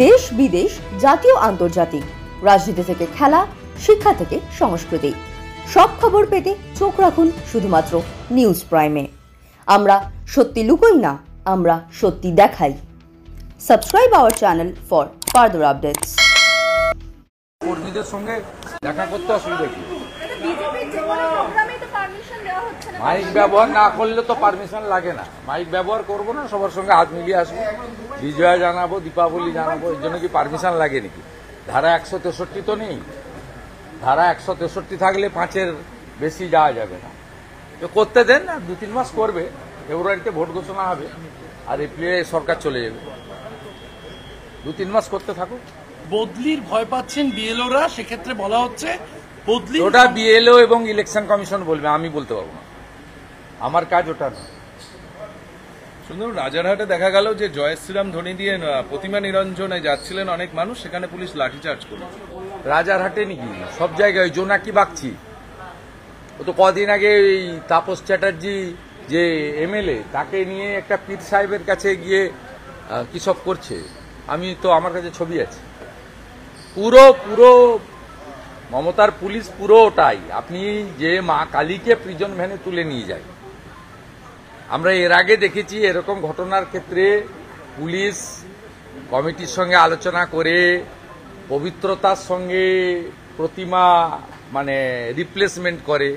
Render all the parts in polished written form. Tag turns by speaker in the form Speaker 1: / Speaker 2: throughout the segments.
Speaker 1: দেশ বিদেশ, জাতীয় আন্তর্জাতিক, রাজনীতি থেকে খেলা, শিক্ষা থেকে সংস্কৃতি, সব খবর পেতে চোখ রাখুন শুধুমাত্র নিউজ প্রাইমে। আমরা সত্যি লুকোই না, আমরা সত্যি দেখাই। Subscribe our channel for further updates.
Speaker 2: কর্মীদের সঙ্গে দেখা করতে অসুবিধা কি? মাইক ব্যবহার না করলে তো পারমিশন লাগে না। মাইক ব্যবহার করবো না, সবার সঙ্গে হাত মিলিয়ে আসবো, বিজয়া জানাবো, দীপাবলি জানাবো, এর জন্য কি পারমিশন লাগে নাকি? ধারা 163 তো নেই। ধারা 163 থাকলে 5-এর বেশি যাওয়া যাবে না। তো করতে দেন না, 2-3 মাস করবে। ফেব্রুয়ারিতে ভোট ঘোষণা হবে আর এপ্রিলে সরকার চলে যাবে। 2-3 মাস করতে থাকুক।
Speaker 3: বদলির ভয় পাচ্ছেন বিএলওরা, সেক্ষেত্রে বলা হচ্ছে বদলি,
Speaker 2: ওটা বিএলও এবং ইলেকশন কমিশন বলবে, আমি বলতে পারবো না। আমার কাজ ওটা না।
Speaker 4: সুন্দর রাজারহাটে দেখা গেল যে জয় শ্রীরাম ধ্বনি দিয়ে প্রতিমা নিরঞ্জনে যাচ্ছিলেন অনেক মানুষ, সেখানে পুলিশ লাঠিচার্জ করল।
Speaker 2: রাজারহাটে নাকি সব জায়গায় জোনাকি বাগচি, ও তো কদিন আগে এই তাপস চ্যাটার্জি যে এমএলএ, তাকে নিয়ে একটা পীর সাহেবের কাছে গিয়ে কি সব করছে। আমি তো, আমার কাছে ছবি আছে। পুরো মমতার পুলিশ পুরো ওটাই। আপনি যে মা কালীকে প্রিজন ভ্যানে তুলে নিয়ে যায়, আমরা এর আগে দেখেছি এরকম ঘটনার ক্ষেত্রে পুলিশ কমিটির সঙ্গে আলোচনা করে পবিত্রতার সঙ্গে প্রতিমা রিপ্লেসমেন্ট করে।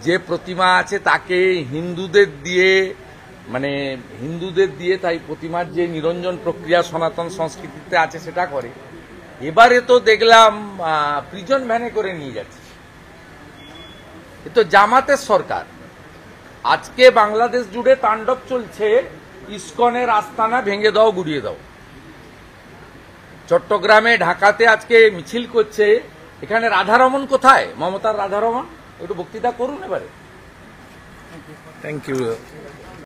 Speaker 2: যে প্রতিমা আছে তাকে হিন্দুদের দিয়ে তাই প্রতিমার যে নিরঞ্জন প্রক্রিয়া সনাতন সংস্কৃতিতে আছে সেটা করে। এবারে তো দেখলাম প্রিজন ভ্যানে করে নিয়ে যাচ্ছে। এ তো জামাতের সরকার। আজকে বাংলাদেশ জুড়ে তাণ্ডব চলছে, ইসকনের আস্তানা ভেঙে দাও, গুড়িয়ে দাও। চট্টগ্রামে, ঢাকাতে আজকে মিছিল করছে। এখানে রাধারমণ কোথায়? মমতার রাধারমণ একটু বক্তৃতা করুন এবারে।
Speaker 4: Thank you.